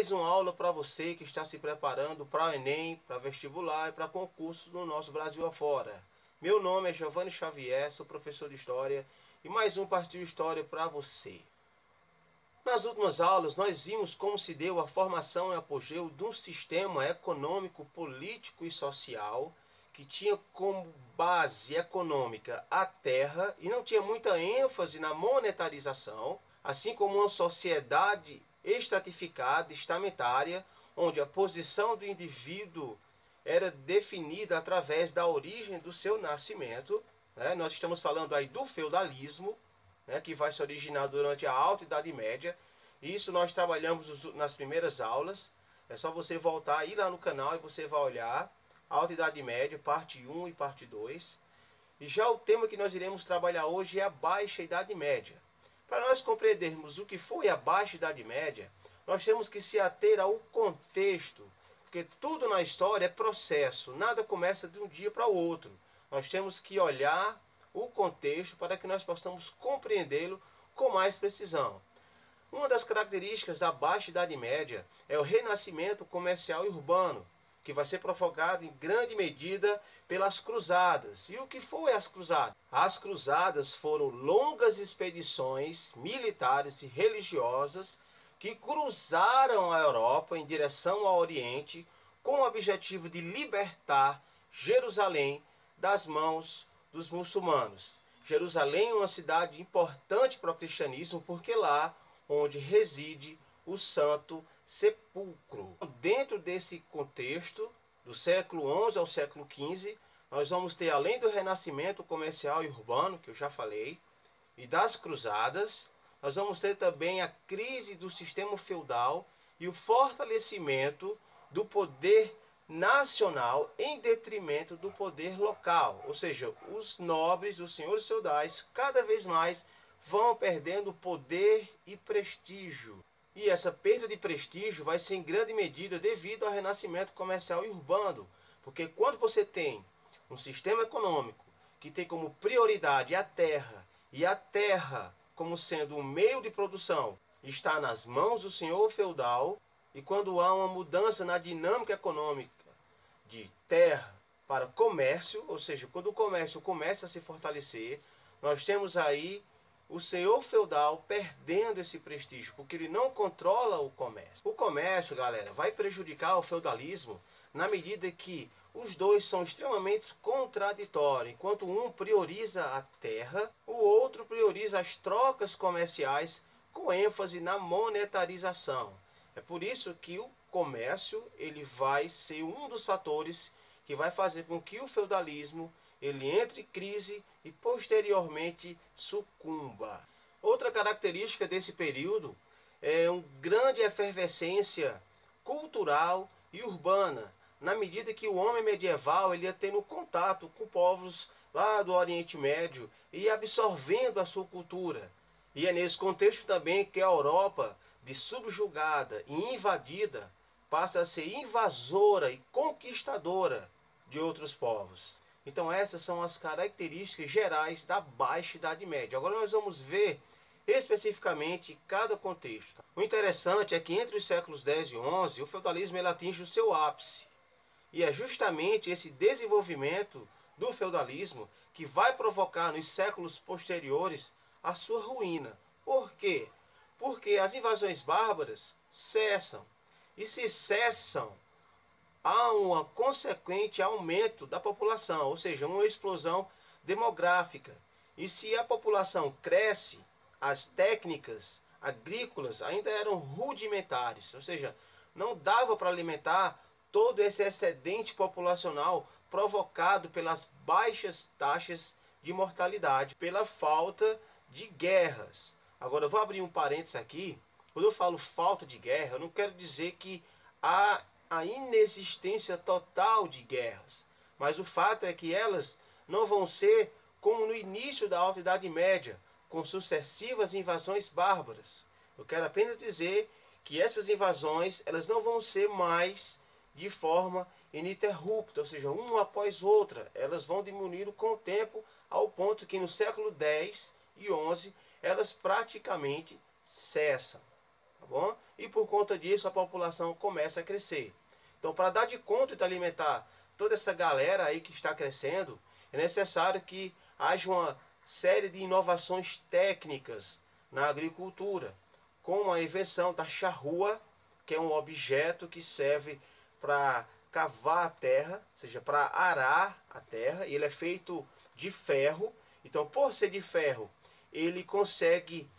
mais uma aula para você que está se preparando para o Enem, para vestibular e para concursos no nosso Brasil afora. Meu nome é Giovanni Xavier, sou professor de História e mais um Partiu História para você. Nas últimas aulas nós vimos como se deu a formação e apogeu de um sistema econômico, político e social que tinha como base econômica a terra e não tinha muita ênfase na monetarização, assim como uma sociedade estratificada, estamentária, onde a posição do indivíduo era definida através da origem do seu nascimento. Nós estamos falando aí do feudalismo, que vai se originar durante a Alta Idade Média. Isso nós trabalhamos nas primeiras aulas. É só você voltar aí lá no canal e você vai olhar Alta Idade Média, parte 1 e parte 2. E já o tema que nós iremos trabalhar hoje é a Baixa Idade Média. Para nós compreendermos o que foi a Baixa Idade Média, nós temos que se ater ao contexto, porque tudo na história é processo, nada começa de um dia para o outro. Nós temos que olhar o contexto para que nós possamos compreendê-lo com mais precisão. Uma das características da Baixa Idade Média é o renascimento comercial e urbano, que vai ser provocado em grande medida pelas cruzadas. E o que foi as cruzadas? As cruzadas foram longas expedições militares e religiosas que cruzaram a Europa em direção ao Oriente com o objetivo de libertar Jerusalém das mãos dos muçulmanos. Jerusalém é uma cidade importante para o cristianismo porque lá onde reside o Santo Sepulcro. Dentro desse contexto, do século XI ao século XV, nós vamos ter, além do renascimento comercial e urbano, que eu já falei, e das cruzadas, nós vamos ter também a crise do sistema feudal e o fortalecimento do poder nacional em detrimento do poder local. Ou seja, os nobres, os senhores feudais, cada vez mais vão perdendo poder e prestígio. E essa perda de prestígio vai ser em grande medida devido ao renascimento comercial e urbano. Porque quando você tem um sistema econômico que tem como prioridade a terra, e a terra como sendo um meio de produção está nas mãos do senhor feudal, e quando há uma mudança na dinâmica econômica de terra para comércio, ou seja, quando o comércio começa a se fortalecer, nós temos aí o senhor feudal perdendo esse prestígio, porque ele não controla o comércio. O comércio, galera, vai prejudicar o feudalismo na medida que os dois são extremamente contraditórios. Enquanto um prioriza a terra, o outro prioriza as trocas comerciais com ênfase na monetarização. É por isso que o comércio ele vai ser um dos fatores que vai fazer com que o feudalismo ele entre em crise e posteriormente sucumba. Outra característica desse período é uma grande efervescência cultural e urbana, na medida que o homem medieval ele ia tendo contato com povos lá do Oriente Médio e absorvendo a sua cultura. E é nesse contexto também que a Europa, de subjugada e invadida, passa a ser invasora e conquistadora de outros povos. Então essas são as características gerais da Baixa Idade Média. Agora nós vamos ver especificamente cada contexto. O interessante é que entre os séculos X e XI, o feudalismo ele atinge o seu ápice. E é justamente esse desenvolvimento do feudalismo que vai provocar nos séculos posteriores a sua ruína. Por quê? Porque as invasões bárbaras cessam. E se cessam, há um consequente aumento da população, ou seja, uma explosão demográfica. E se a população cresce, as técnicas agrícolas ainda eram rudimentares, ou seja, não dava para alimentar todo esse excedente populacional provocado pelas baixas taxas de mortalidade, pela falta de guerras. Agora eu vou abrir um parênteses aqui. Quando eu falo falta de guerra, eu não quero dizer que há a inexistência total de guerras, mas o fato é que elas não vão ser como no início da Alta Idade Média, com sucessivas invasões bárbaras. Eu quero apenas dizer que essas invasões elas não vão ser mais de forma ininterrupta, ou seja, uma após outra. Elas vão diminuindo com o tempo, ao ponto que no século X e XI elas praticamente cessam. tá bom? E por conta disso a população começa a crescer. Então, para dar de conta de alimentar toda essa galera aí que está crescendo, é necessário que haja uma série de inovações técnicas na agricultura, como a invenção da charrua, que é um objeto que serve para cavar a terra, ou seja, para arar a terra, e ele é feito de ferro. Então, por ser de ferro, ele consegue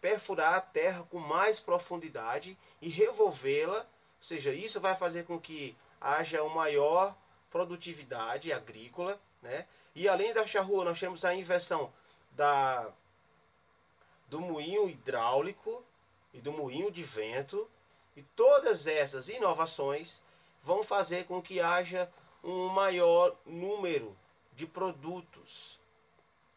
perfurar a terra com mais profundidade e revolvê-la, ou seja, isso vai fazer com que haja uma maior produtividade agrícola, né? E além da charrua, nós temos a inversão do moinho hidráulico e do moinho de vento, e todas essas inovações vão fazer com que haja um maior número de produtos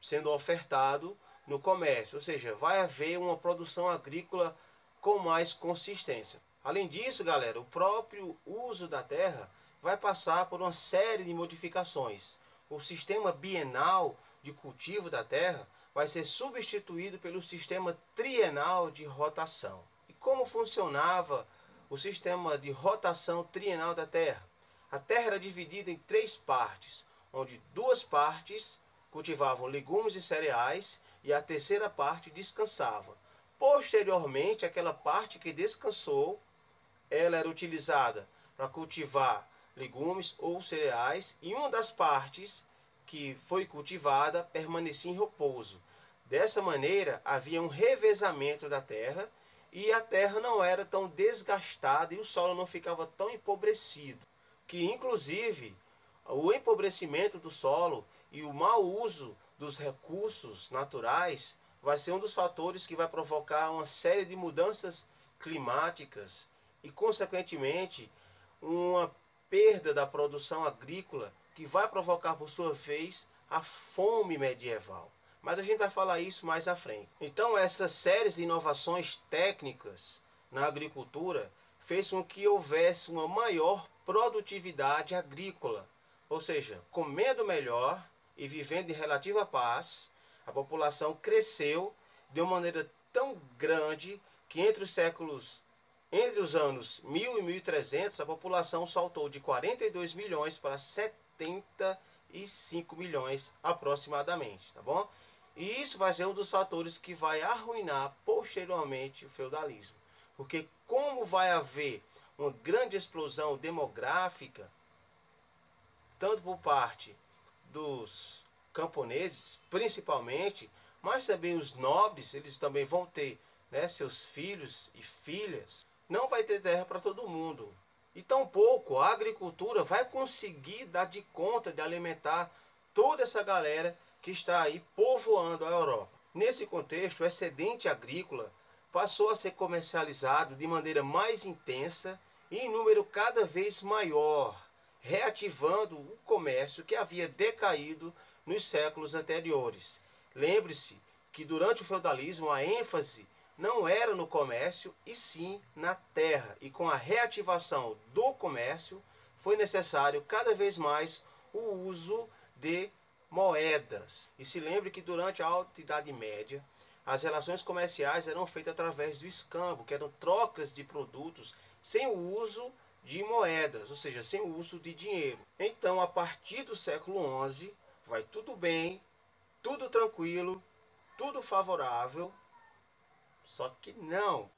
sendo ofertado no comércio, ou seja, vai haver uma produção agrícola com mais consistência. Além disso, galera, o próprio uso da terra vai passar por uma série de modificações. O sistema bienal de cultivo da terra vai ser substituído pelo sistema trienal de rotação. E como funcionava o sistema de rotação trienal da terra? A terra era dividida em 3 partes, onde 2 partes cultivavam legumes e cereais e a terceira parte descansava. Posteriormente, aquela parte que descansou, ela era utilizada para cultivar legumes ou cereais, e uma das partes que foi cultivada permanecia em repouso. Dessa maneira, havia um revezamento da terra e a terra não era tão desgastada e o solo não ficava tão empobrecido, que inclusive o empobrecimento do solo e o mau uso dos recursos naturais vai ser um dos fatores que vai provocar uma série de mudanças climáticas e, consequentemente, uma perda da produção agrícola que vai provocar, por sua vez, a fome medieval. Mas a gente vai falar isso mais à frente. Então, essas séries de inovações técnicas na agricultura fez com que houvesse uma maior produtividade agrícola. Ou seja, comendo melhor e vivendo em relativa paz, a população cresceu de uma maneira tão grande que entre os anos 1000 e 1300, a população saltou de 42 milhões para 75 milhões aproximadamente, tá bom? E isso vai ser um dos fatores que vai arruinar posteriormente o feudalismo. Porque como vai haver uma grande explosão demográfica, tanto por parte dos camponeses, principalmente, mas também os nobres, eles também vão ter, né, seus filhos e filhas, não vai ter terra para todo mundo. E tampouco a agricultura vai conseguir dar de conta de alimentar toda essa galera que está aí povoando a Europa. Nesse contexto, o excedente agrícola passou a ser comercializado de maneira mais intensa e em número cada vez maior, reativando o comércio que havia decaído nos séculos anteriores. Lembre-se que durante o feudalismo a ênfase não era no comércio e sim na terra, e com a reativação do comércio foi necessário cada vez mais o uso de moedas. E se lembre que durante a Alta Idade Média as relações comerciais eram feitas através do escambo, que eram trocas de produtos sem o uso de moedas, ou seja, sem o uso de dinheiro. Então, a partir do século XI, vai tudo bem, tudo tranquilo, tudo favorável, só que não.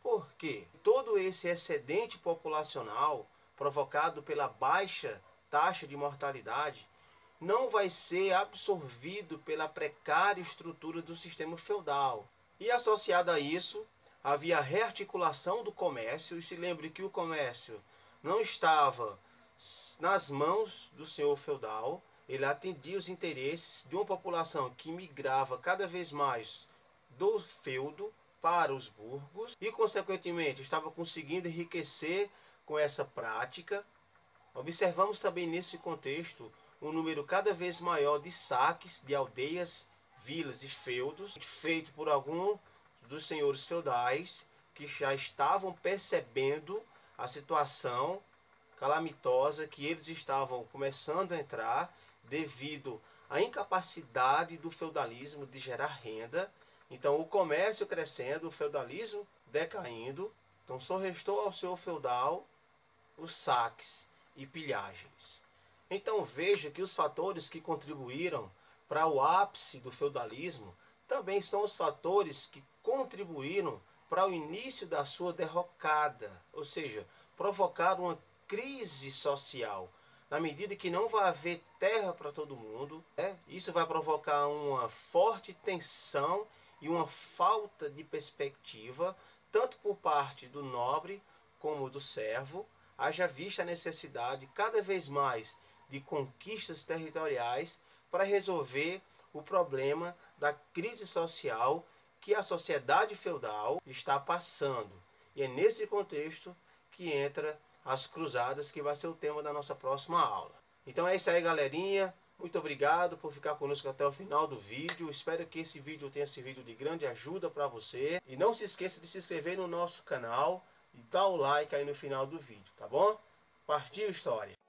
Por quê? Todo esse excedente populacional provocado pela baixa taxa de mortalidade não vai ser absorvido pela precária estrutura do sistema feudal. E associado a isso, havia a rearticulação do comércio, e se lembre que o comércio não estava nas mãos do senhor feudal, ele atendia os interesses de uma população que migrava cada vez mais do feudo para os burgos e, consequentemente, estava conseguindo enriquecer com essa prática. Observamos também nesse contexto um número cada vez maior de saques de aldeias, vilas e feudos, feito por algum dos senhores feudais que já estavam percebendo a situação calamitosa que eles estavam começando a entrar devido à incapacidade do feudalismo de gerar renda. Então o comércio crescendo, o feudalismo decaindo. Então só restou ao senhor feudal os saques e pilhagens. Então veja que os fatores que contribuíram para o ápice do feudalismo também são os fatores que contribuíram para o início da sua derrocada, ou seja, provocaram uma crise social, na medida que não vai haver terra para todo mundo, isso vai provocar uma forte tensão e uma falta de perspectiva, tanto por parte do nobre como do servo, haja vista a necessidade cada vez mais de conquistas territoriais para resolver o problema da crise social que a sociedade feudal está passando. E é nesse contexto que entra as cruzadas, que vai ser o tema da nossa próxima aula. Então é isso aí, galerinha. Muito obrigado por ficar conosco até o final do vídeo. Espero que esse vídeo tenha sido de grande ajuda para você. E não se esqueça de se inscrever no nosso canal e dar o like aí no final do vídeo, tá bom? Partiu História!